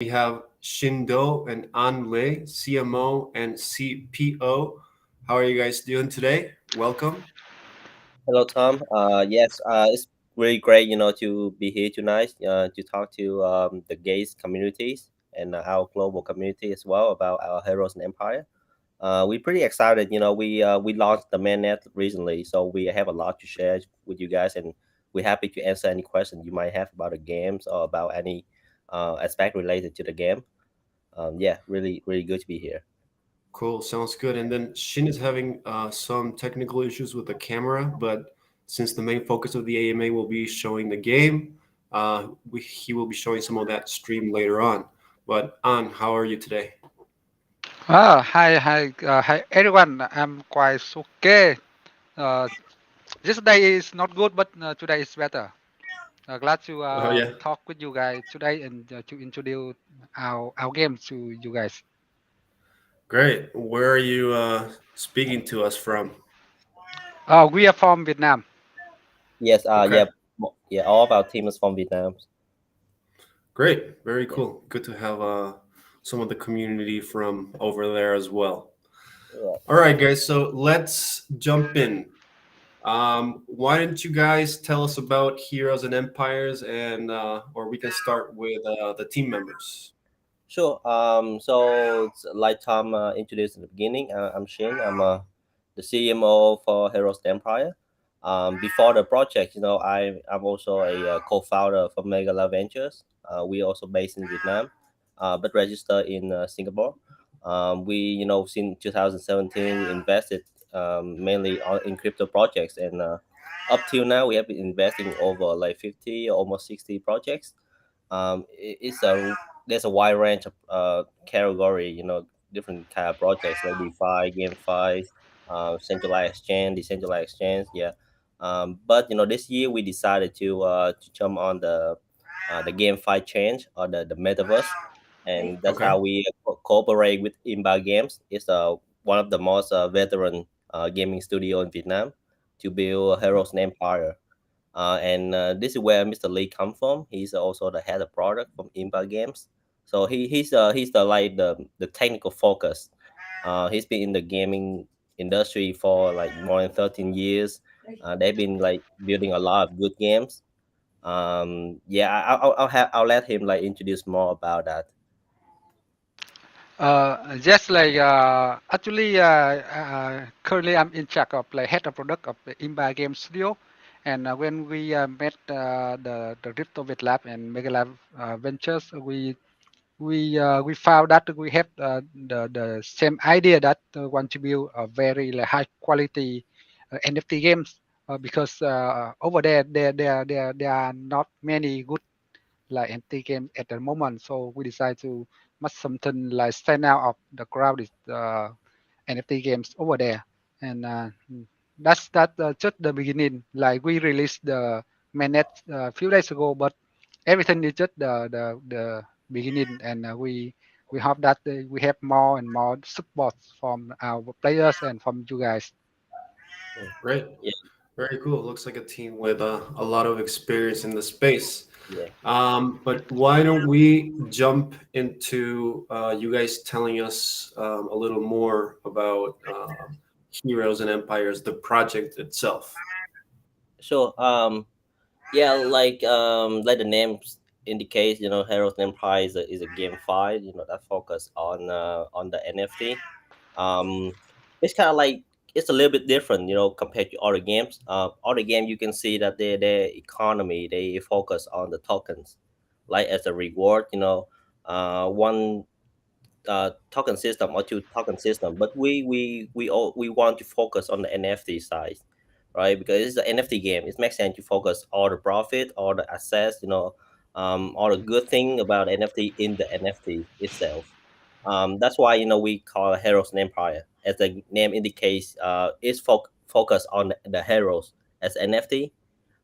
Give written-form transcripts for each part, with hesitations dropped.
We have Shindo and Anle, CMO and CPO. How are you guys doing today? Welcome. Hello, Tom. Yes, it's really great, to be here tonight to talk to the gays communities and our global community as well about our heroes and empire. We're pretty excited. We launched the mainnet recently, so we have a lot to share with you guys, and we're happy to answer any questions you might have about the games or about any aspect related to the game. Yeah, really, really good to be here. Cool, sounds good. And then Shin is having some technical issues with the camera, but since the main focus of the AMA will be showing the game, he will be showing some of that stream later on. But An, how are you today? Hi everyone. I'm quite okay. Uh, this day is not good, but today is better. Glad to Oh yeah, talk with you guys today and to introduce our game to you guys. great. Where are you speaking to us from? We are from Vietnam. Yes, Okay, yeah, yeah. All of our team is from Vietnam. great. Very Yeah. cool. Good to have some of the community from over there as well. Yeah. All right, guys. So let's jump in. Why don't you guys tell us about Heroes and Empires, and or we can start with the team members. Sure. So it's like Tom introduced in the beginning, I'm Shin. I'm the CMO for Heroes Empire. Before the project, I'm also a co-founder for Mega Love Ventures. We also based in Vietnam, but registered in Singapore. Since 2017, we invested mainly in crypto projects, and up till now, we have been investing over like 50, almost 60 projects. It's a There's a wide range of category, different kind of projects like DeFi, GameFi, centralized exchange, decentralized exchange. Yeah. But this year we decided to jump on the GameFi change or the Metaverse, and that's Okay. how we cooperate with Imba Games. It's one of the most veteran gaming studio in Vietnam to build Heroes and Empire. And this is where Mr. Lee come from. He's also the head of product from Imba Games. So he's the like the technical focus. He's been in the gaming industry for like more than 13 years. They've been like building a lot of good games. Yeah, I'll let him like introduce more about that. Just like actually, currently I'm in charge of like head of product of the Imba Game Studio, and when we met the Crypto Lab and Mega Lab Ventures, we found that we have the same idea that want to build a very like, high quality NFT games because over there are not many good like NFT games at the moment. So we decided to make something like stand out of the crowded NFT games over there, and that's just the beginning. Like we released the mainnet a few days ago, but everything is just the beginning, and we hope that we have more and more support from our players and from you guys. Great. Yeah, Very cool. Looks like a team with a lot of experience in the space. yeah. But why don't we jump into you guys telling us a little more about Heroes and Empires, the project itself? Sure. Yeah, like the name indicates, Heroes and Empire is a game fight, that focus on the NFT. Um, it's kind of like it's a little bit different, compared to other games. Other game you can see that their economy they focus on the tokens, like as a reward, one token system or two token system. But we want to focus on the NFT side, right? Because it's an NFT game. It makes sense to focus all the profit, all the access, all the good thing about NFT in the NFT itself. That's why we call it Heroes and Empire. As the name indicates, it's focused on the heroes as NFT.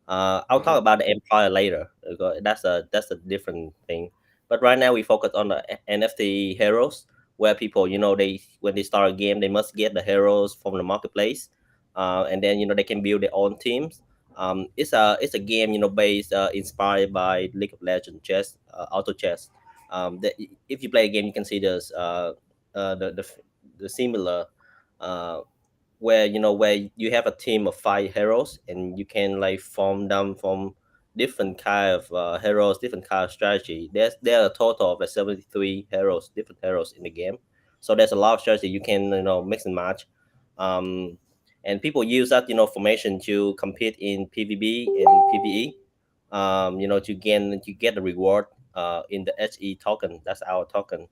I'll talk Uh-huh. about the Empire later. Because that's a different thing. But right now we focus on the NFT heroes, where people they when they start a game they must get the heroes from the marketplace, and then they can build their own teams. It's a game based inspired by League of Legends chess, auto chess. if you play a game, you can see there's the similar uh, where where you have a team of five heroes and you can like form them from different kind of heroes, different kind of strategy. There are a total of like 73 heroes, different heroes in the game. So there's a lot of strategy you can mix and match. um, and people use that formation to compete in PvP and PvE, to get the reward in the HE token. That's our token.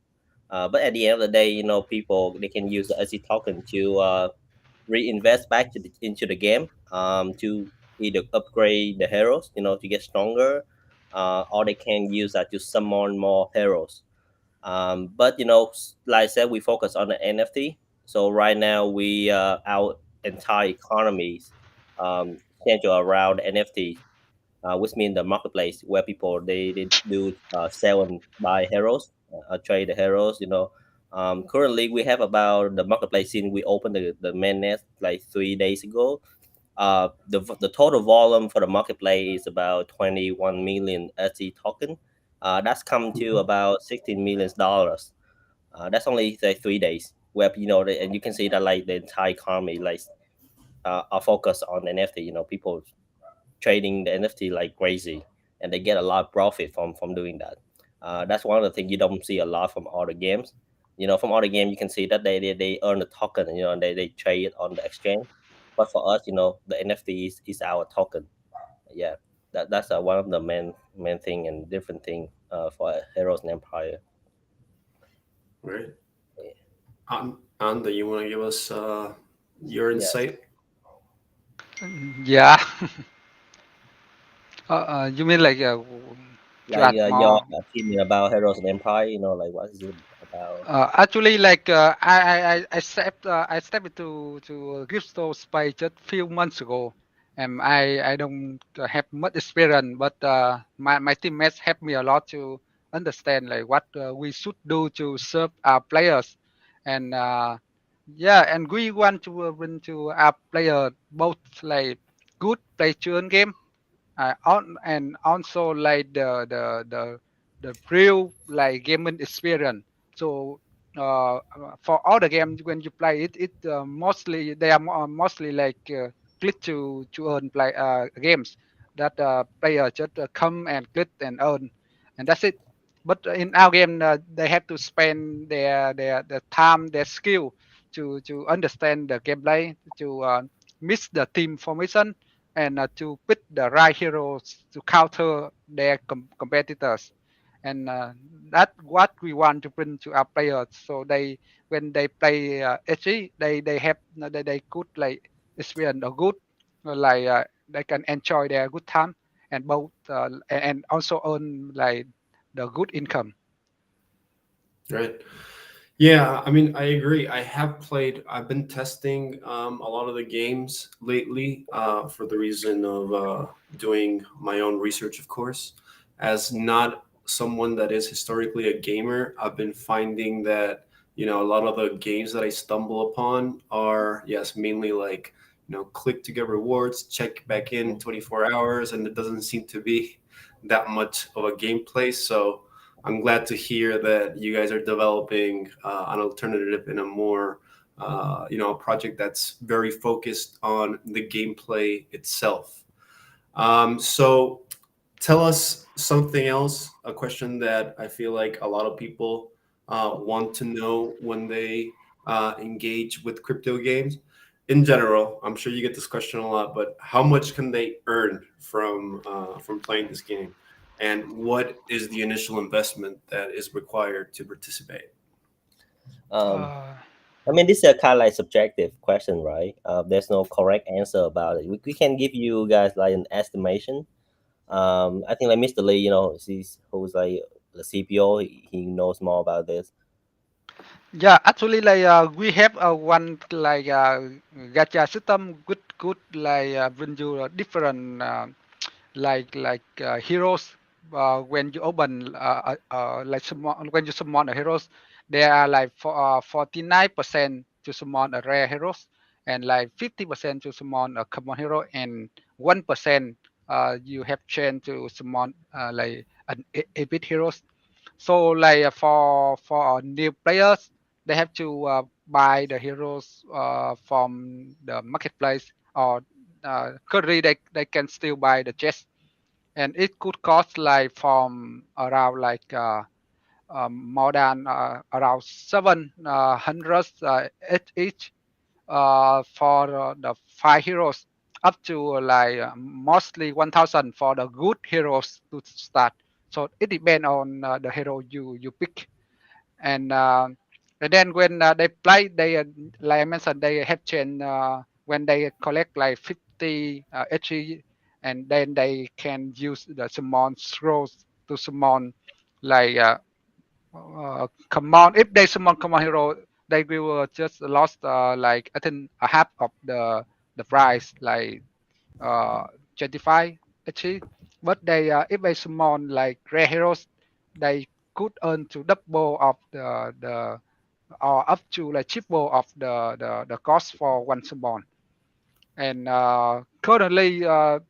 But at the end of the day, people they can use the HE token to reinvest back into the game, to either upgrade the heroes, to get stronger, or they can use that to summon more heroes. But like I said, we focus on the NFT. So right now, our entire economies center around NFT, which means the marketplace where people they do sell and buy heroes, trade the heroes. Currently we have about the marketplace since we opened the mainnet like 3 days ago. The total volume for the marketplace is about 21 million SE token. That's come to Mhm. about $16 million. That's only like 3 days. Where and you can see that like the entire economy like are focused on NFT. People trading the NFT like crazy, and they get a lot of profit from doing that. That's one of the things you don't see a lot from other games. From other games, you can see that they earn a token, and they trade it on the exchange. But for us, the NFT is our token. Yeah, that's one of the main thing and different thing for Heroes and Empire. Right. Anda, you want to give us your Yes, insight? Yeah. You mean like to like add your more? opinion about Heroes and Empire. Like what is it about? Actually, like I stepped into crypto space just few months ago, and I don't have much experience, but my teammates helped me a lot to understand like what we should do to serve our players, and yeah, and we want to bring to our player both like good play to earn game, and also like the real like gaming experience. So for all the games when you play it, mostly they are mostly like click to earn play games that player just come and click and earn, and that's it. But in our game, they have to spend their time, their skill to understand the gameplay, to miss the team formation, and to pick the right heroes to counter their competitors. And that's what we want to bring to our players. So they when they play HE, they have they could like experience a good they can enjoy their good time, and both and also earn like the good income. Right. Yeah, I mean, I agree. I've been testing a lot of the games lately for the reason of doing my own research, of course. As not someone that is historically a gamer, I've been finding that, a lot of the games that I stumble upon are, yes, mainly like, click to get rewards, check back in 24 hours, and it doesn't seem to be that much of a gameplay. So, I'm glad to hear that you guys are developing an alternative in a more, a project that's very focused on the gameplay itself. So tell us something else, a question that I feel like a lot of people want to know when they engage with crypto games. In general, I'm sure you get this question a lot, but how much can they earn from playing this game? And what is the initial investment that is required to participate? Um, Uh, I mean, this is a kind of like subjective question, right? There's no correct answer about it. We can give you guys like an estimation. I think like Mr. Lee, he's who's like the CPO. He knows more about this. yeah, actually, like we have one like gacha system, good like bring you different heroes. When you open like summon, when you summon a heroes, there are like 49% to summon a rare heroes, and like 50% to summon a common hero, and 1% you have chance to summon like an epic heroes. So like for new players, they have to buy the heroes from the marketplace, or currently they can still buy the chest, and it could cost like from around like more than around 700 each for the 5 heroes, up to like mostly 1,000 for the good heroes to start. So it depends on the hero you pick. And uh, and then when they play, they like I mentioned, they have changed when they collect like 50 HE, and then they can use the summon scrolls to summon like command. If they summon command hero, they will just lost like I think a half of the price, like 25 HE. But they if they summon like rare heroes, they could earn to double of the or up to like triple of the cost for one summon. And currently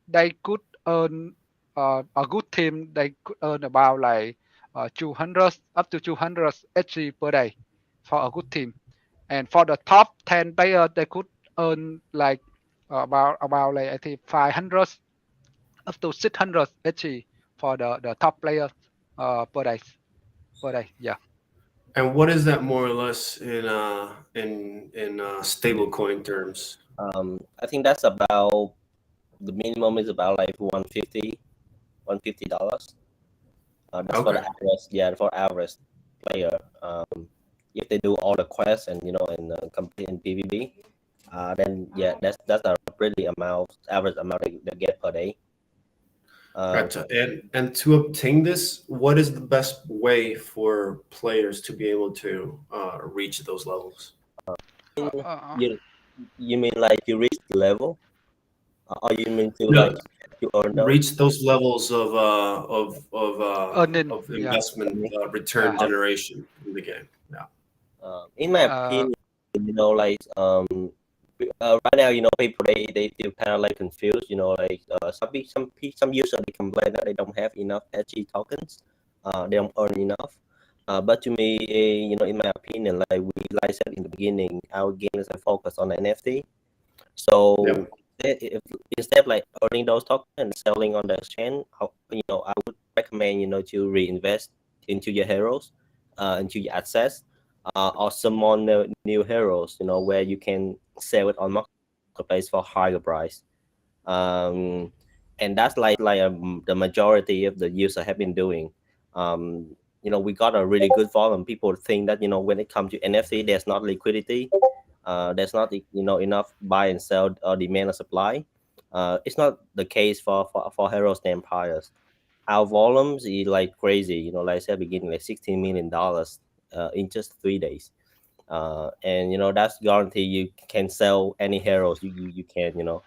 they could earn a good team, they could earn about like 200 up to 200 HG per day for a good team. And for the top 10 player, they could earn like about like I think 500 up to 600 HG for the top player per day. Yeah. And what is that more or less in stable coin terms? I think that's about the minimum is about like 150 $150. That's for the Okay. average, yeah, for average player. If they do all the quests and complete in PvP, then yeah, that's a pretty average amount they get per day. Right. And to obtain this, what is the best way for players to be able to reach those levels? Uh, You you mean like you reach the level, or you mean to like No, to earn those? reach those levels earning. of Yeah. investment Yeah. return generation in the game. Yeah. In my Uh, opinion, like right now, people they feel kind of like confused. Like some users they complain that they don't have enough HE tokens. They don't earn enough. But to me, in my opinion, like I said in the beginning, our game is a focus on the NFT. So Yep. if, instead of like earning those tokens and selling on the exchange, I would recommend to reinvest into your heroes, into your assets, or summon new heroes. Where you can sell it on marketplace for higher price. Um, and that's the majority of the user have been doing. We got a really good volume. People think that when it comes to NFT, there's not liquidity, there's not enough buy and sell or demand and supply. It's not the case for heroes and empires. Our volumes is like crazy. Like I said beginning, like $16 million in just 3 days. And that's guarantee you can sell any heroes you can.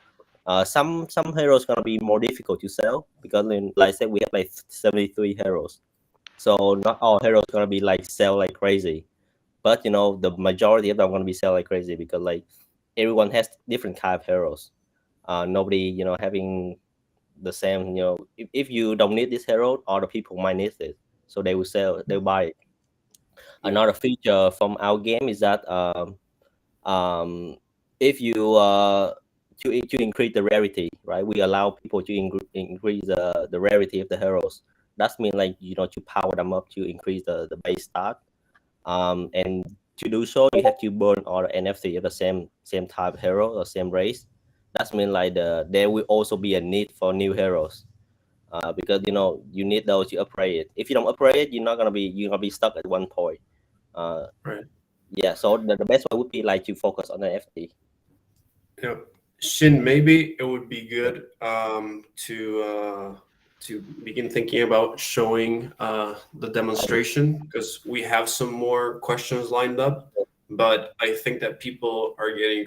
Some heroes gonna be more difficult to sell because like I said we have like 73 heroes, so not all heroes gonna be like sell like crazy. But the majority of them gonna be sell like crazy because like everyone has different kind of heroes. Nobody having the same. If you don't need this hero, other people might need it, so they will sell, they'll buy it. Yeah. Another feature from our game is that um, if you to increase the rarity, right? We allow people to increase the rarity of the heroes. That's mean like to power them up to increase the base stat. And to do so, you have to burn all the NFT of the same type hero or same race. That's mean like there will also be a need for new heroes. Because you need those to upgrade it. If you don't upgrade it, you're gonna be stuck at one point. Uh, Right. yeah, so the best way would be like to focus on the NFT. Yep. Shin, maybe it would be good to begin thinking about showing the demonstration because we have some more questions lined up. But I think that people are getting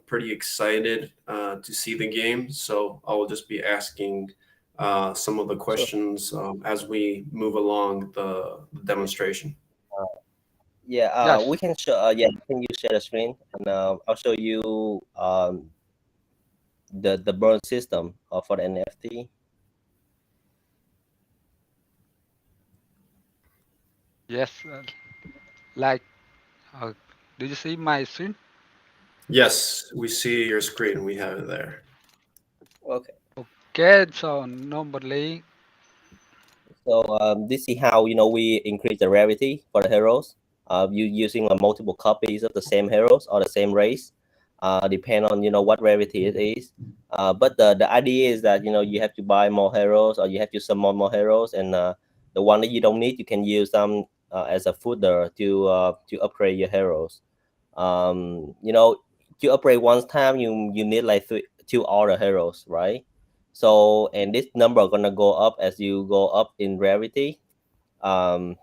pretty excited to see the game, so I will just be asking some of the Sure. questions as we move along the demonstration. Yeah, we yes. can show. Yeah, can you share the screen and I'll show you the burn system for the NFT. Yes, like, uh, do you see my screen? Yes, we see your screen. We have it there. Okay. Okay, so normally, So this is how we increase the rarity for the heroes. You using multiple copies of the same heroes or the same race, depend on what rarity it is. But the idea is that you have to buy more heroes or you have to summon more heroes, and the one that you don't need, you can use them as a fooder to upgrade your heroes. To upgrade one time, you need like two other heroes, right? So, and this number gonna go up as you go up in rarity. Um,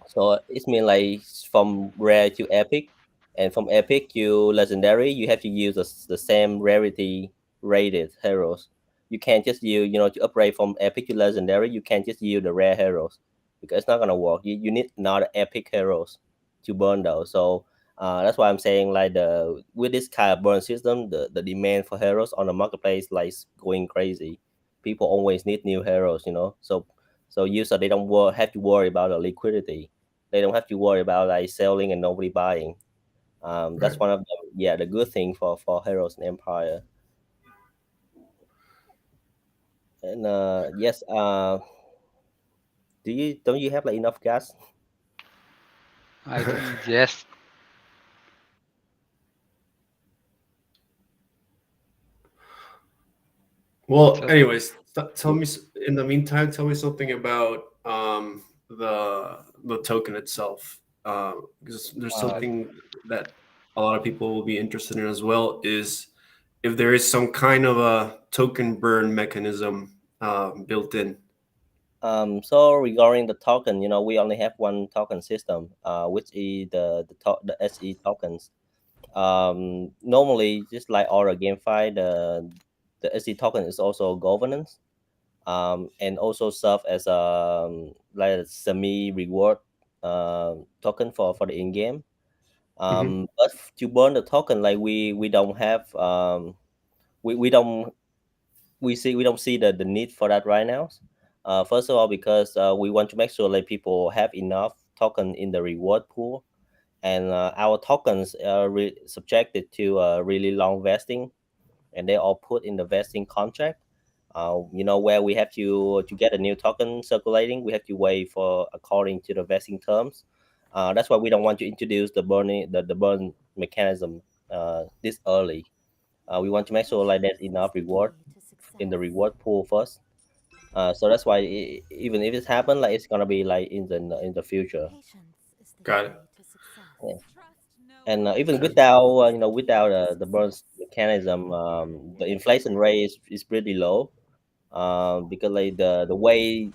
so it's mean like from rare to epic, and from epic to legendary, you have to use the same rarity rated heroes. You can't just use, to upgrade from epic to legendary. You can't just use the rare heroes because it's not gonna work. You need another epic heroes to burn those. So that's why I'm saying like the with this kind of burn system, the demand for heroes on the marketplace like is going crazy. People always need new heroes. So user they don't have to worry about the liquidity. They don't have to worry about like selling and nobody buying. That's Right. one of the good thing for Heroes and Empire. And yes, don't you have like enough gas? I yes. Well, So, anyways, tell me in the meantime. Tell me something about the token itself, because there's Uh, something that a lot of people will be interested in as well. Is if there is some kind of a token burn mechanism built in. so regarding the token, we only have one token system, which is the SE tokens. Normally, just like all the GameFi, the SE token is also governance, and also serve as a like a semi reward token for the in game. Hmm. But to burn the token, like we don't have we don't we don't see the need for that right now. First of all, because we want to make sure like people have enough token in the reward pool, and our tokens are subjected to really long vesting, and they all put in the vesting contract. Where we have to get a new token circulating, we have to wait for according to the vesting terms. That's why we don't want to introduce the burn mechanism this early. We want to make sure like there's enough reward in the reward pool first. So that's why even if it's happened, like it's gonna be like in the future. Got it. Yeah. And even Okay. without the burn mechanism, the inflation rate is pretty low, because like the way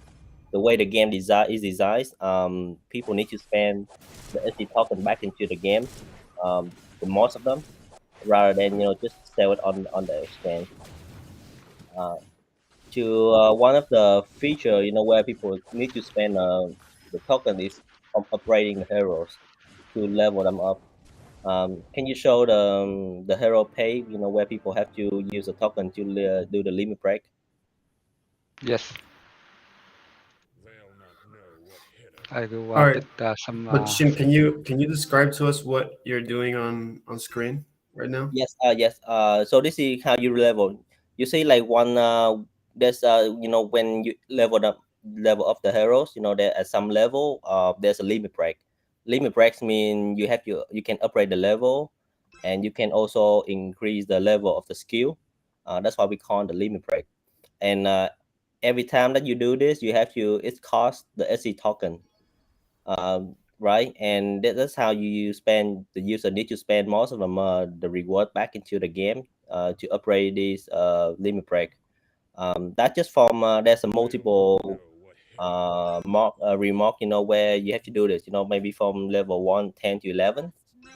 the game is designed, people need to spend the SD token back into the game, the most of them, rather than just sell it on the exchange. Uh, to one of the feature where people need to spend the token is upgrading the heroes to level them up. Can you show the hero pay? Where people have to use a token to do the limit break. yes, I do All with right. some. But Shin, can you describe to us what you're doing on screen right now? Yes, yes. So this is how you level. You see, like one, there's when you level up the heroes, there at some level, there's a limit break. Limit breaks mean you can upgrade the level, and you can also increase the level of the skill. That's why we call the limit break. And every time that you do this, it costs the SC token, right? And that's how you spend the user need to spend most of them the reward back into the game to upgrade this limit break. That just from there's a multiple remark, where you have to do this, maybe from level 110 to 11,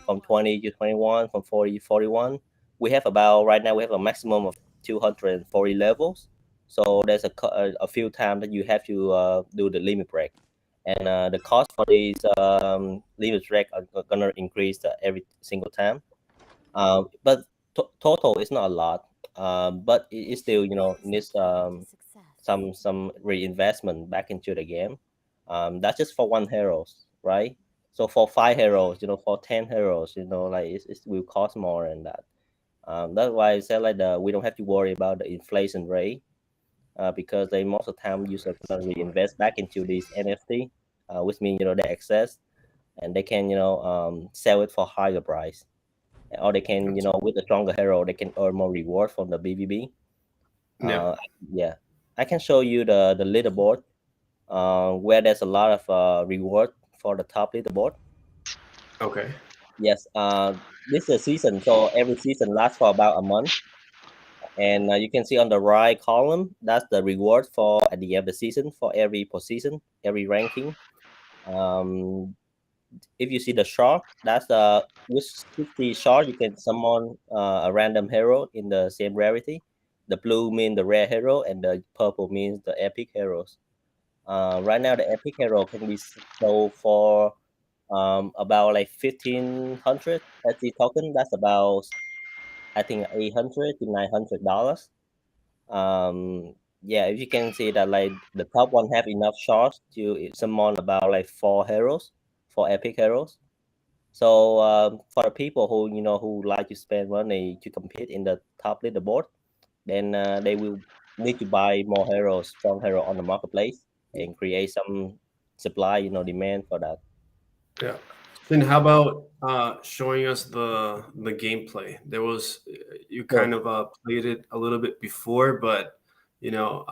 from 20 to 21, from 40 to 41. We have about right now we have a maximum of 240 levels. So there's a few times that you have to do the limit break, and the cost for these limit break are gonna increase every single time. But total is not a lot, but it still needs some reinvestment back into the game. That's just for one heroes. right? So for 5 heroes, for 10 heroes, like it will cost more than that. That's why I said like we don't have to worry about the inflation rate, because they most of the time users gonna reinvest back into this NFT, which means they access and they can sell it for higher price, or they can with a stronger hero they can earn more reward from the BVB. Yeah. Uh, yeah, I can show you the leaderboard, where there's a lot of reward for the top leaderboard. Okay. Yes, this is a season, so every season lasts for about a month, and you can see on the right column that's the reward for at the end of the season for every position, every ranking. Um, if you see the shark, that's which 60 shark you can summon a random hero in the same rarity. The blue means the rare hero, and the purple means the epic heroes. Right now, the epic hero can be sold for about like 1,500 SC token. That's about, I think, $800 to $900. Yeah, if you can see that like the top one have enough shards to summon about like 4 heroes, 4 epic heroes. So for the people who like to spend money to compete in the top leaderboard, then they will need to buy more heroes, strong hero on the marketplace, and create some supply, demand for that. Yeah. Then how about showing us the gameplay? There was you So kind of played it a little bit before, but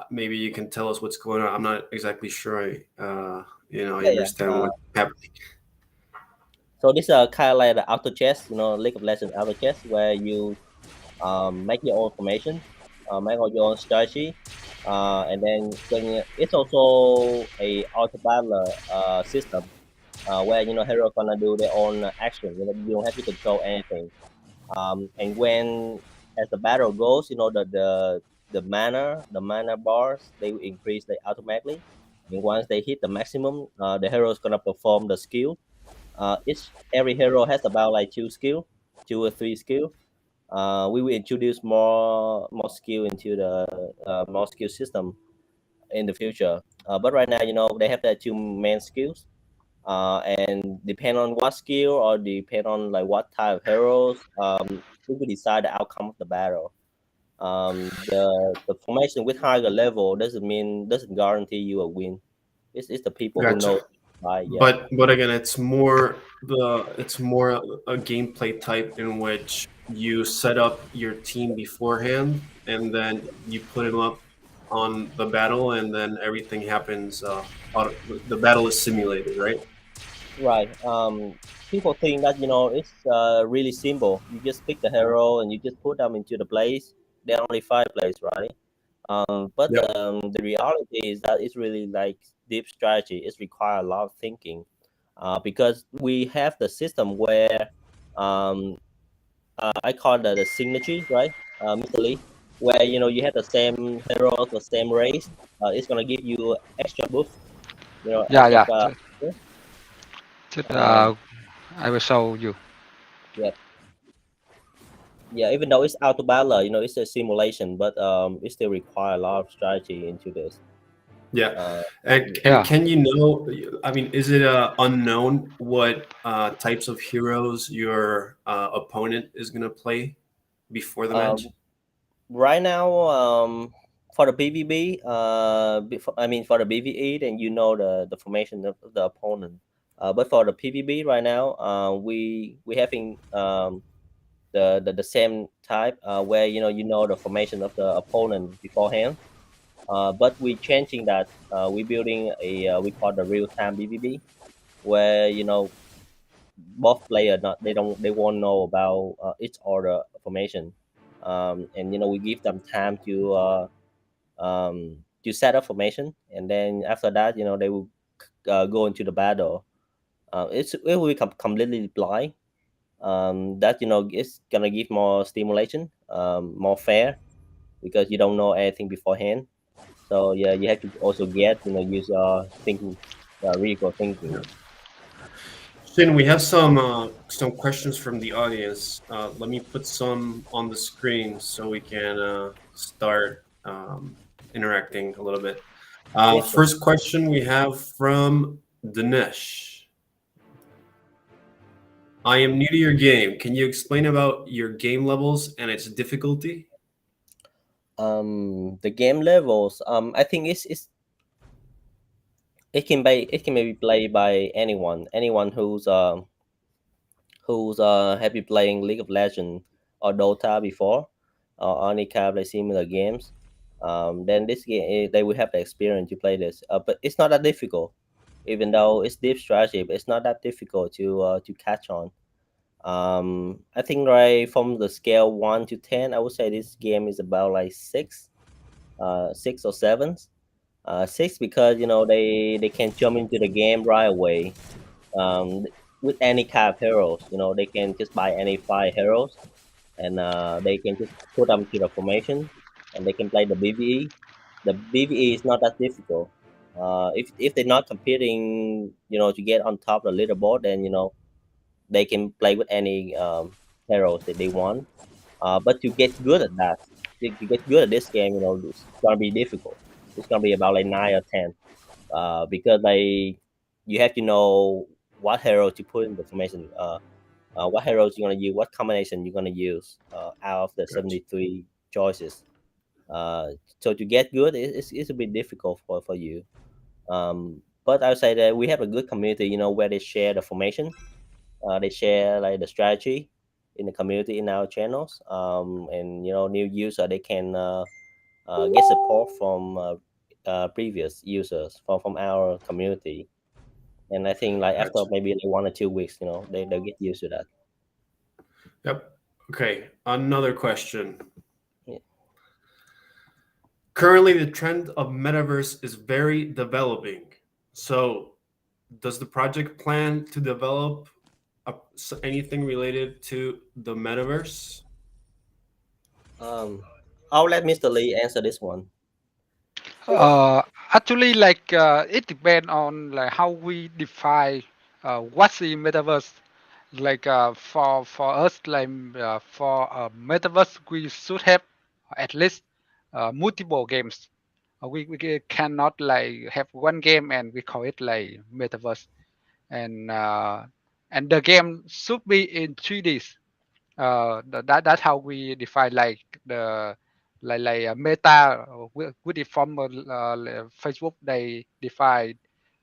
maybe you can tell us what's going on. I'm not exactly sure I yeah, yeah. understand what's happening. So this kind of like the auto chess, League of Legends auto chess, where you make your own formation, make all your own strategy, and then it's also a auto battler system, where heroes gonna do their own action. You don't have to control anything. And when as the battle goes, the mana bars they will increase they automatically, and once they hit the maximum, the hero is gonna perform the skill. Each every hero has about like two or three skill. We will introduce more skill into the more skill system in the future. But right now, they have the two main skills, and depend on what skill or depend on like what type of heroes, we will decide the outcome of the battle. The formation with higher level doesn't guarantee you a win. It's the people who know. Gotcha. Right? Yeah. But again, it's more a gameplay type in which you set up your team beforehand and then you put them up on the battle and then everything happens. The battle is simulated, right? Right. People think that it's really simple. You just pick the hero and you just put them into the place. There are only 5 plays, right? But Yep. the reality is that it's really like deep strategy. It requires a lot of thinking, because we have the system where, um, I call that the signature, right, Mr. Lee, where you have the same heroes, the same race. It's gonna give you extra buff, Yeah, extra. yeah. Just, Um, I will show you. yeah, yeah. Even though it's auto battle, it's a simulation, but it still require a lot of strategy into this. Yeah. Uh, And Yeah. can you know, I mean, is it unknown what types of heroes your opponent is going to play before the match? um, right now, for the PvP, I mean for the PvE, then the formation of the opponent. But for the PvP right now, we having the same type, where the formation of the opponent beforehand. But we changing that. We building we call the real time PvP, where both player not they won't know about each other formation, and we give them time to set up formation, and then after that they will go into the battle. It will become completely blind. That it's gonna give more stimulation, more fair, because you don't know anything beforehand. So yeah, you have to also get use your thinking, critical thinking. Shin, we have some questions from the audience. Let me put some on the screen so we can start interacting a little bit. Yeah, sure. First question we have from Dinesh. I am new to your game. Can you explain about your game levels and its difficulty? The game levels. I think it can maybe played by anyone who's have been playing League of Legends or Dota before, or any kind of like similar games. Then this game they will have the experience to play this. But it's not that difficult, even though it's deep strategy. But it's not that difficult to catch on. I think right from the scale 1 to 10, I would say this game is about like six or sevens. Six because they can jump into the game right away. Um, with any kind of heroes, they can just buy any five heroes, and they can just put them to the formation, and they can play the BVE. The BVE is not that difficult. If they're not competing, to get on top of the leaderboard, then they can play with any heroes that they want. But to get good at that, to get good at this game, it's gonna be difficult. It's gonna be about like 9 or 10, because you have to know what hero to put in the formation, what heroes you're gonna use, what combination you're gonna use out of the Gotcha. 73 choices. So to get good, it's a bit difficult for you. But I would say that we have a good community, where they share the formation, they share like the strategy in the community in our channels, and new user they can get support from previous users from our community. And I think like after Gotcha. maybe like 1 or 2 weeks, they'll get used to that. Yep. Okay. Another question. Yeah. Currently, the trend of metaverse is very developing. So, does the project plan to develop anything related to the metaverse? um I'll let Mr. Lee answer this one. Uh, Actually, like it depends on like how we define what's the metaverse. Like for us, like for metaverse, we should have at least multiple games. We cannot like have one game and we call it like metaverse, and uh, and the game should be in 3D. That's how we define like the meta with the former Facebook they define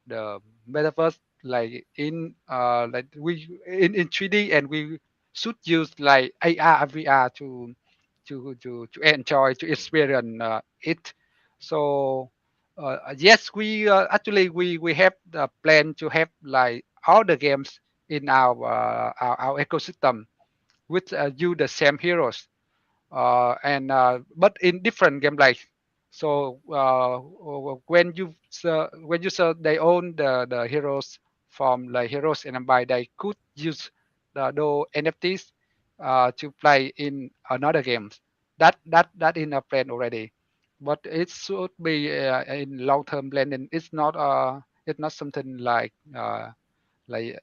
the metaverse like in like we in 3D, and we should use like AR and VR to enjoy to experience it. So yes, we actually we have the plan to have like all the games in our ecosystem with you the same heroes, and but in different game like. So when you sell they own the heroes from like heroes and buy, they could use the NFTs to play in another games. That in a plan already, but it should be in long term plan, and it's not something like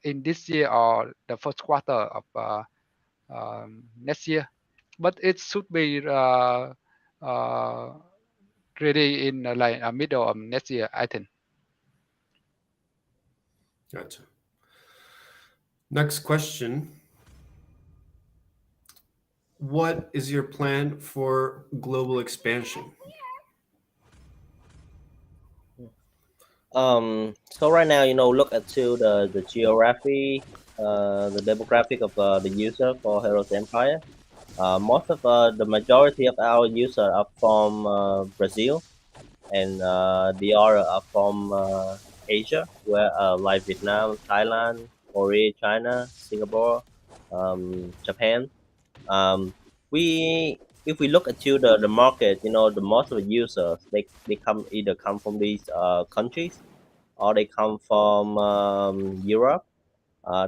in this year or the first quarter of next year, but it should be uh, ready in like middle of next year, I think. Gotcha. Next question. What is your plan for global expansion? So right now, look at to the geography, the demographic of the user for Heroes Empire. Most of the majority of our users are from Brazil, and the other are from Asia, where like Vietnam, Thailand, Korea, China, Singapore, Japan. Um, we if we look into the market, the most of the users they come from these countries, or they come from Europe.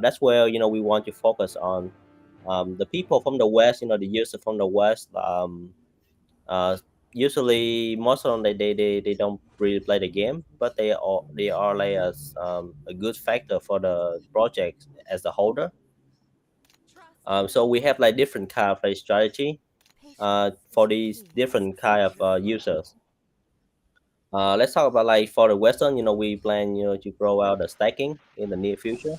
That's where we want to focus on. The people from the West, the user from the West. Uh, Usually, most of them they don't really play the game, but they are like a good factor for the project as a holder. So we have like different kind of like strategy for these different kind of users. Let's talk about like for the Western. We plan to grow out the stacking in the near future.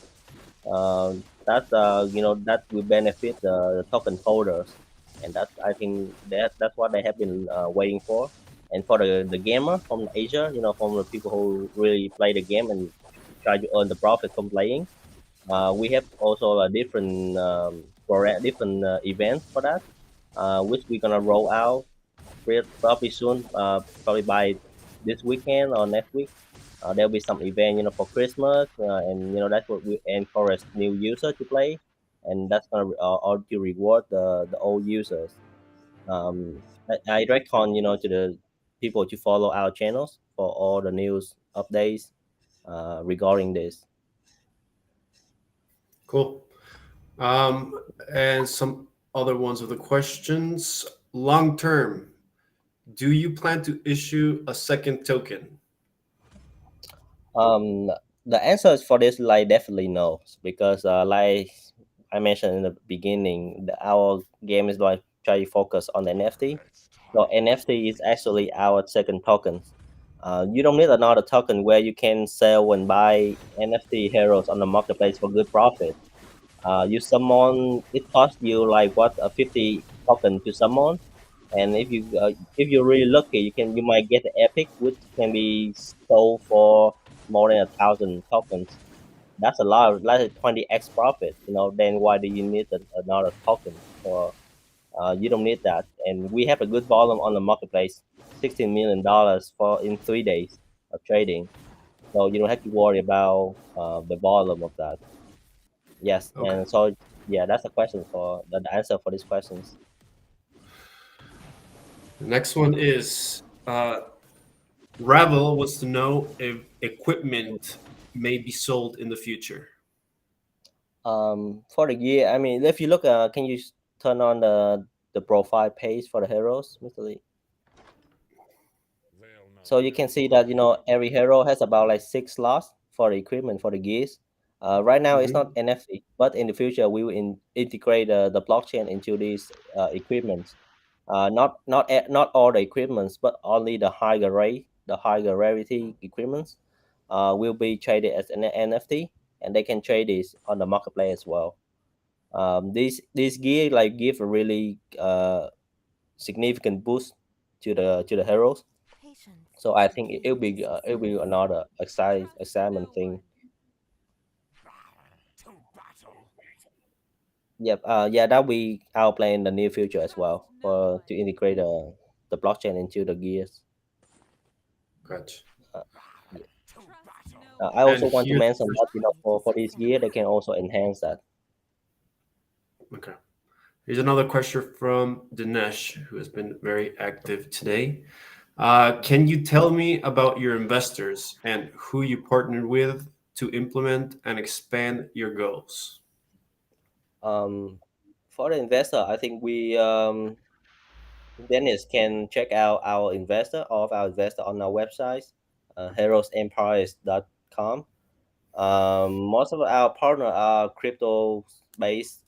That's that will benefit the token holders, and that's I think that's what they have been waiting for. And for the gamer from Asia, from the people who really play the game and try to earn the profit from playing, we have also a different different events for that, which we're gonna roll out probably soon, probably by this weekend or next week. There'll be some event, for Christmas, and that's what we encourage new user to play, and that's gonna all to reward the old users. I reckon to the people to follow our channels for all the news updates regarding this. Cool. Um, and some other ones of the questions. Long term, do you plan to issue a second token? Um, the answer is for this, like, definitely no, because like I mentioned in the beginning, our game is like try to focus on the NFT. So NFT is actually our second token. You don't need another token where you can sell and buy NFT heroes on the marketplace for good profit. You summon, it costs you like what, a 50 token to summon, and if you're really lucky, you might get the epic, which can be sold for more than 1,000 tokens. That's a lot, like 20x profit. Then why do you need another token? For you don't need that, and we have a good volume on the marketplace, $16 million for in 3 days of trading. So you don't have to worry about the volume of that. Yes, Okay. and so yeah, that's the question for the answer for these questions. The next one is Ravel wants to know if equipment may be sold in the future. For the gear, I mean, if you look, can you turn on the profile page for the heroes, Mr. Lee? So you can see that every hero has about like 6 slots for the equipment for the gears. Right now it's not Hmm. NFT, but in the future we will integrate the blockchain into these equipments. Not all the equipments, but only the higher rarity equipments will be traded as an NFT, and they can trade this on the marketplace as well. These gear like give a really significant boost to the heroes, so I think it'll be another exciting thing. Yep. Yeah, that we our plan in the near future as well for to integrate the blockchain into the gears. Gotcha. Uh, yeah. I And also want to here's mention that for this gear they can also enhance that. okay. Here's another question from Dinesh, who has been very active today. Can you tell me about your investors and who you partnered with to implement and expand your goals? Um, for the investor, I think we Dennis can check out our investor of our investor on our website, heroesempires.com. Most of our partner are crypto based,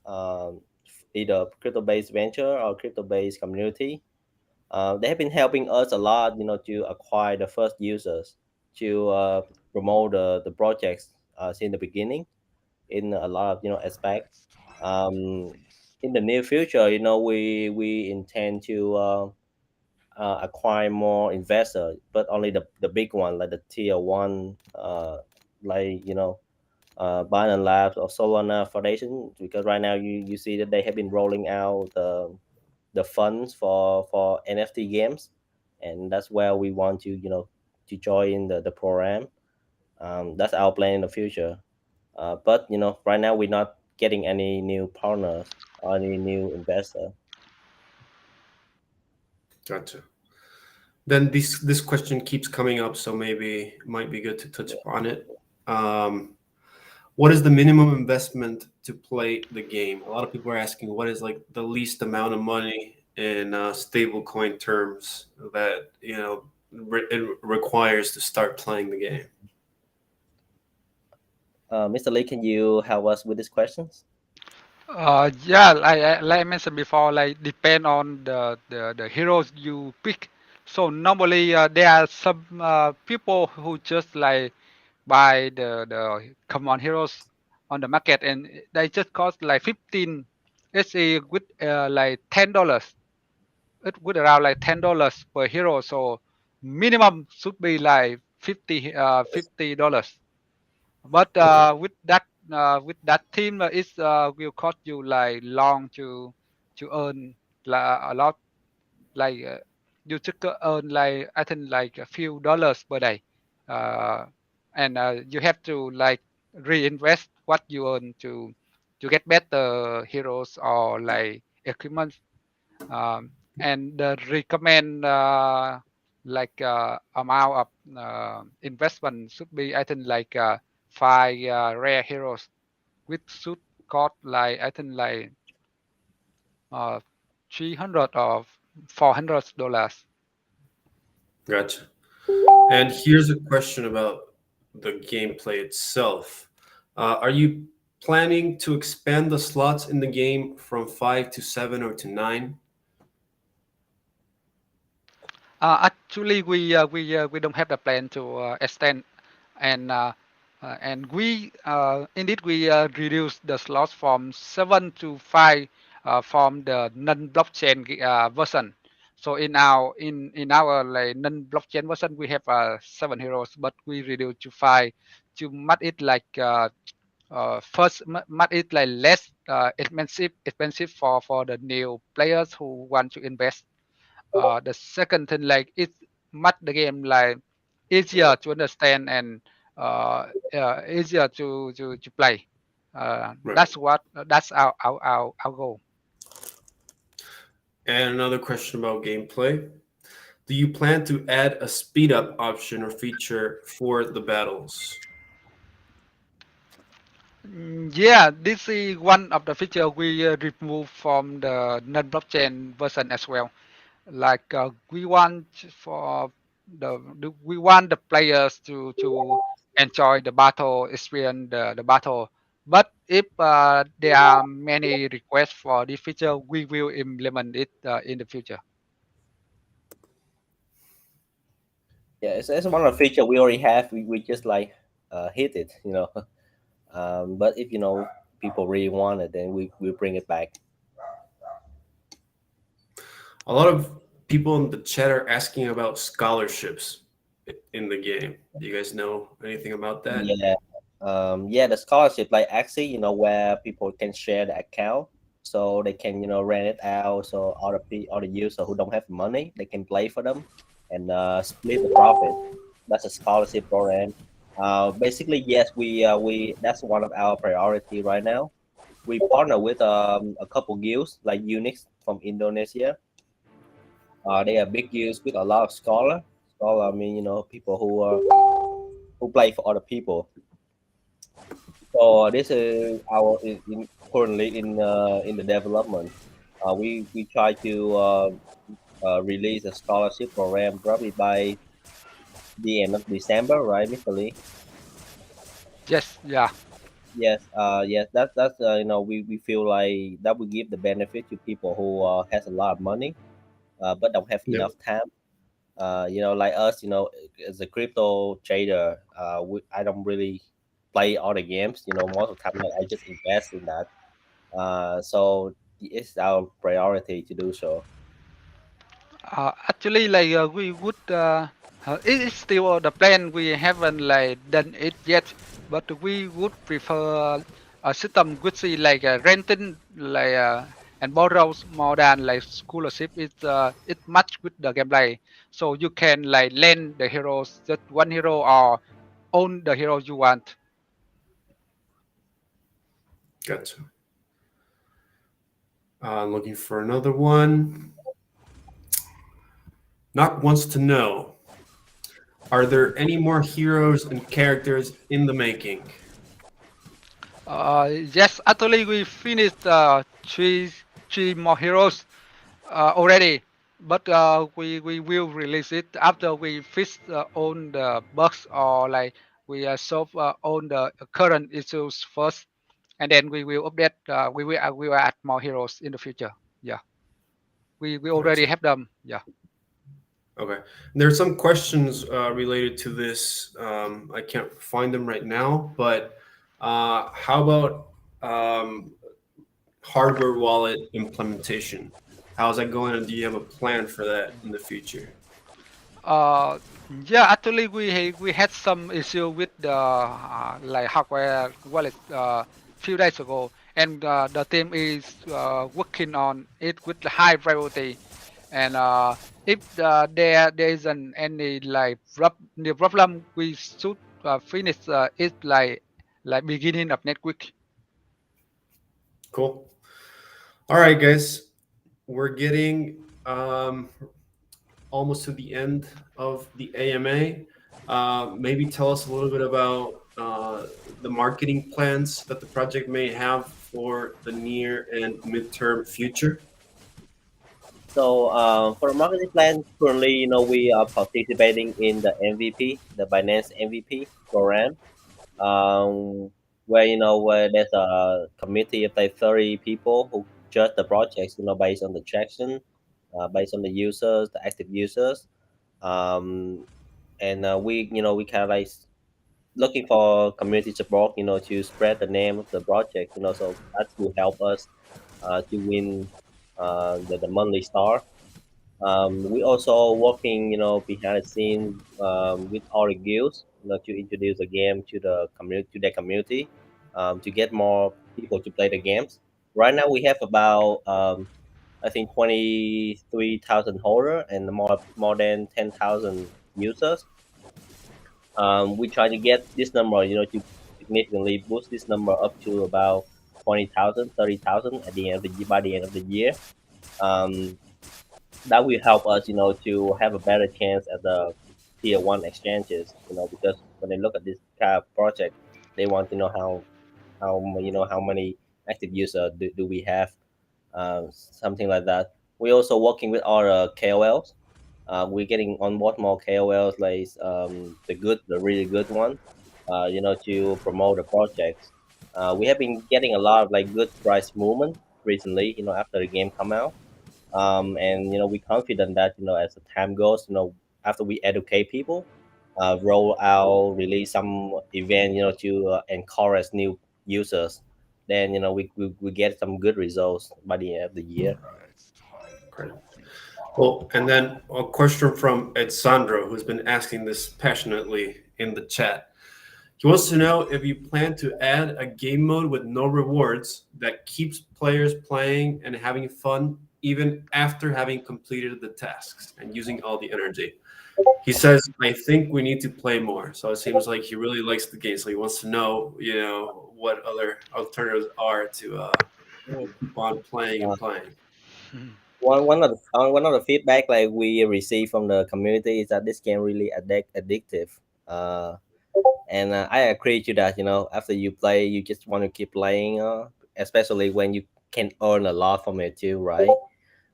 either crypto based venture or crypto based community. They have been helping us a lot, to acquire the first users, to promote the projects since the beginning in a lot of aspect. Um, in the near future, we intend to acquire more investor, but only the big one, like the tier one, like Binance Labs or Solana Foundation, because right now you see that they have been rolling out the funds for NFT games, and that's where we want to to join the program. That's our plan in the future. But right now we're not getting any new partners or any new investor. Gotcha. Then this question keeps coming up, so maybe it might be good to touch Yeah. upon it. Um, what is the minimum investment to play the game? A lot of people are asking what is like the least amount of money in stable coin terms that it requires to start playing the game. Mr. Lee, can you help us with these questions? Yeah, like I mentioned before, like depend on the heroes you pick. So normally there are some people who just like buy the common heroes on the market, and they just cost like 15 SE with like $10. It would around like $10 per hero. So minimum should be like 50 $50. But Okay. with that team, it will cost you like long to earn a lot. Like you just earn like I think like a few dollars per day, uh, and you have to like reinvest what you earn to get better heroes or like equipment. And the recommend amount of investment should be I think like 5 rare heroes, which should cost like I think like uh, 300 or $400. Gotcha. And here's a question about the gameplay itself. Are you planning to expand the slots in the game from 5 to 7 or to 9? Actually, we don't have the plan to extend, and we indeed we reduce the slots from 7 to 5 from the non-blockchain version. So in our like non-blockchain version, we have 7 heroes, but we reduce to 5 to make it like first make it like less expensive for the new players who want to invest. The second thing like it make the game like easier to understand and easier to play. Right. That's our goal. And another question about gameplay. Do you plan to add a speed up option or feature for the battles? Yeah, this is one of the feature we remove from the non-blockchain version as well. Like we want for we want the players to enjoy the battle, experience the battle. But if there are many requests for this feature, we will implement it in the future. Yeah, it's one of the feature we already have. We just like hit it, but if people really want it, then we bring it back. A lot of people in the chat are asking about scholarships in the game. Do you guys know anything about that? Yeah, yeah, the scholarship like actually, where people can share the account, so they can rent it out, so other user who don't have money, they can play for them and split the profit. That's a scholarship program. Basically, yes, we that's one of our priority right now. We partner with a couple guilds like Unix from Indonesia. They are big guilds with a lot of scholar. Scholar, I mean, people who play for other people. So this is our currently in the development. We try to release a scholarship program probably by the end of December, right, Mr. Lee? Yes, yeah. Yes, yes. That's we feel like that will give the benefit to people who has a lot of money, but don't have Yep. enough time. Like us, as a crypto trader, I don't really play all the games. Most of the time, like, I just invest in that. So it's our priority to do so. Actually, like we would, it is still the plan. We haven't like done it yet, but we would prefer a system which is like renting, like and borrows more than like scholarship. It match with the gameplay, so you can like lend the heroes just one hero or own the hero you want. Gotcha. Looking for another one. Knock wants to know, are there any more heroes and characters in the making? Yes, actually we finished three more heroes already, but we will release it after we fix all the bugs or like we solve all the current issues first, and then we will update. We will add more heroes in the future. Yeah, we already Gotcha. have them. Yeah. Okay. There are some questions related to this. I can't find them right now, but How about hardware wallet implementation? How's that going, and do you have a plan for that in the future? Uh, yeah, actually, we had some issue with the like hardware wallet few days ago, and the team is working on it with high priority. And if there isn't any like new problem, we should finish it like beginning of next week. Cool. All right, guys, we're getting almost to the end of the AMA. Maybe tell us a little bit about the marketing plans that the project may have for the near and midterm future. So for the marketing plan, currently, we are participating in the MVP, the Binance MVP program, um, where where there's a committee of like 30 people who judge the projects, based on the traction, based on the users, the active users, um, and we kind of like looking for community support, to spread the name of the project, so that will help us to win the monthly star. We also working, behind the scene with all the guilds, to introduce the game to the community, to their community, to get more people to play the games. Right now, we have about I think 23,000 holder and more than 10,000 users. We try to get this number, to significantly boost this number up to about 20,000, 30,000 at the end of the year, by the end of the year. Um, that will help us, to have a better chance at the tier one exchanges, because when they look at this kind of project, they want to know how many active users do we have, something like that. We're also working with our KOLs. We're getting on board more KOLs, like the really good one, to promote the projects. We have been getting a lot of like good price movement recently, after the game come out, and we're confident that as the time goes, after we educate people, roll out, release some event, to encourage new users, then we get some good results by the end of the year. Great. Well, and then a question from Ed Sandro, who's been asking this passionately in the chat. He wants to know if you plan to add a game mode with no rewards that keeps players playing and having fun even after having completed the tasks and using all the energy. He says, I think we need to play more. So it seems like he really likes the game. So he wants to know, what other alternatives are to keep on playing and playing. Mhm. One of the feedback like we receive from the community is that this game really addictive. And I agree to that. After you play, you just want to keep playing, especially when you can earn a lot from it too, right?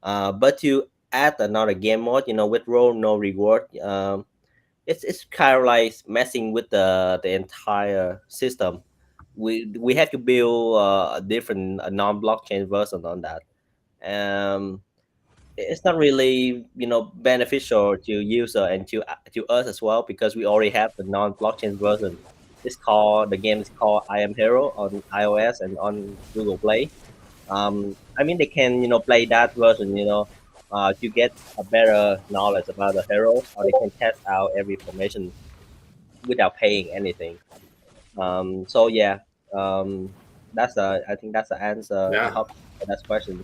But to add another game mode, with role no reward, it's kind of like messing with the entire system. We have to build a different non-blockchain version on that. Um, it's not really beneficial to user and to us as well, because we already have the non-blockchain version. The game is called I Am Hero on iOS and on Google Play. I mean, they can play that version, to get a better knowledge about the heroes, or they can test out every formation without paying anything. So yeah, um, I think that's the answer. I Yeah, hope that's question.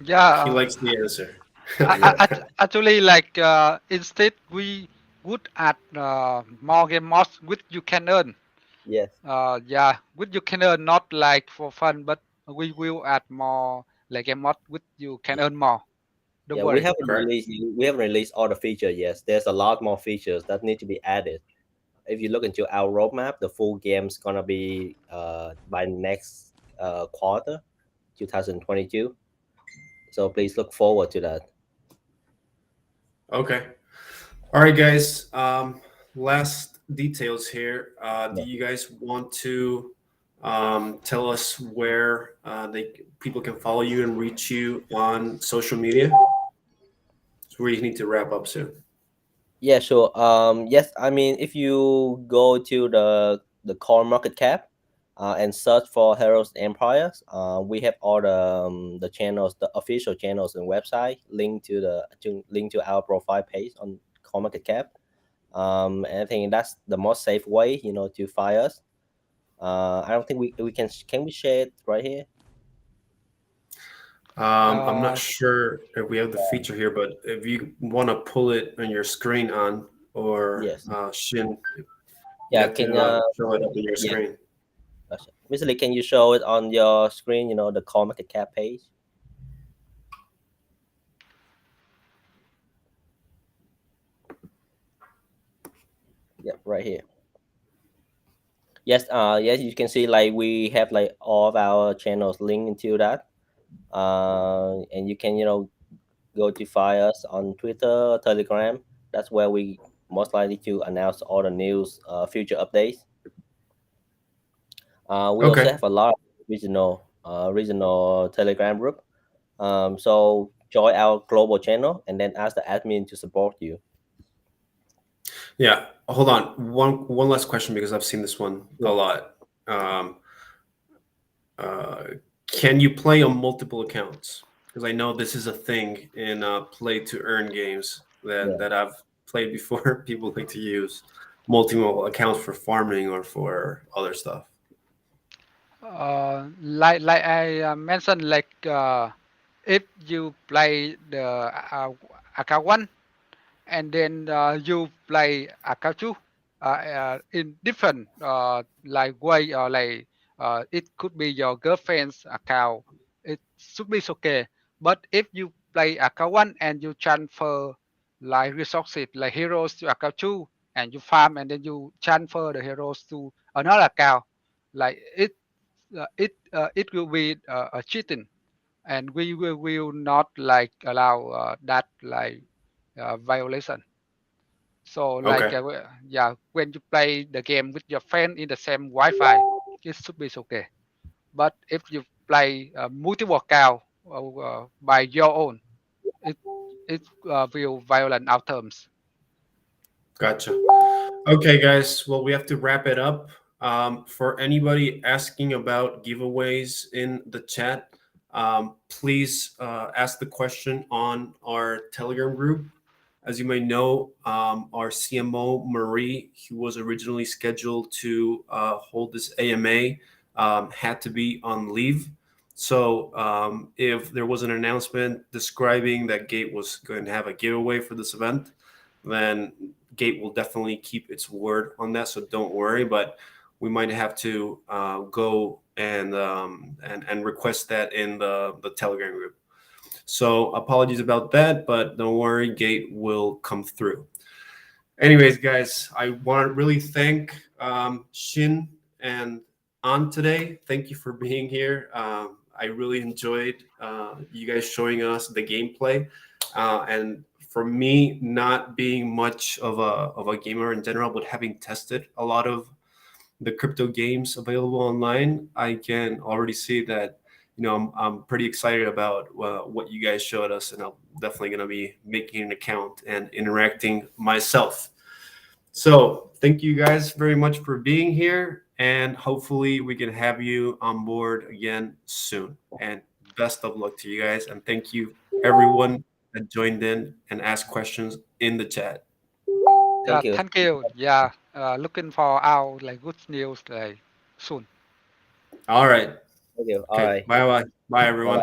he Yeah, likes the answer. Yeah. actually, like instead we would add more game mods which you can earn. Yes. Yeah, which you can earn not like for fun, but we will add more like game mod which you can earn more. Don't Yeah, we worry. haven't Correct. released we haven't released all the features. Yes, there's a lot more features that need to be added. If you look into our roadmap, the full game's gonna be by next quarter, 2022. So please look forward to that. Okay. All right, guys. Last details here. Do Yeah. you guys want to tell us where people can follow you and reach you on social media? So we need to wrap up soon. Yeah, sure. Yes, I mean, if you go to the core market cap, and search for Heroes Empires. We have all the channels, the official channels and website linked link to our profile page on CoinMarketCap. And I think that's the most safe way, to find us. I don't think we can we share it right here? I'm not Uh, sure if we have the feature here, but if you want to pull it on your screen on, or Yes. Shin, you Yeah. have Can to show it up on your yeah. screen. Gotcha. Basically, can you show it on your screen? The CoinMarketCap page. Yep, right here. Yes. Yes, you can see like we have like all of our channels linked into that. And you can go to find us on Twitter, Telegram. That's where we most likely to announce all the news, future updates. We also Okay. have a lot of regional Telegram group. So join our global channel and then ask the admin to support you. Yeah. Hold on. One last question because I've seen this one a Yeah. lot. Um, uh, can you play on multiple accounts? Because I know this is a thing in play to earn games that Yeah. I've played before. People like to use multiple accounts for farming or for other stuff. like I mentioned, like if you play the account one and then you play account two in different like way, or like it could be your girlfriend's account, it should be okay. But if you play account one and you transfer like resources like heroes to account two, and you farm and then you transfer the heroes to another account, like it will be a cheating, and we will not like allow that like violation. So like Okay. yeah, when you play the game with your friend in the same Wi-Fi, it should be okay. But if you play multiple account by your own, it it will violate our terms. Gotcha. Okay, guys. Well, we have to wrap it up. For anybody asking about giveaways in the chat, please ask the question on our Telegram group. As you may know, our CMO, Marie, who was originally scheduled to hold this AMA, had to be on leave. So if there was an announcement describing that Gate was going to have a giveaway for this event, then Gate will definitely keep its word on that. So don't worry, but we might have to go and request that in the Telegram group. So apologies about that, but don't worry, Gate will come through. Anyways, guys, I want to really thank Shin and An today. Thank you for being here. I really enjoyed you guys showing us the gameplay, and for me, not being much of a gamer in general, but having tested a lot of the crypto games available online, I can already see that I'm pretty excited about what you guys showed us, and I'm definitely going to be making an account and interacting myself. So thank you guys very much for being here, and hopefully we can have you on board again soon. And best of luck to you guys, and thank you everyone that joined in and asked questions in the chat. Yeah, Thank you. thank you. Yeah, looking for our like good news like soon. All right. Thank you. All Okay. right. Bye bye. Bye Bye bye. everyone.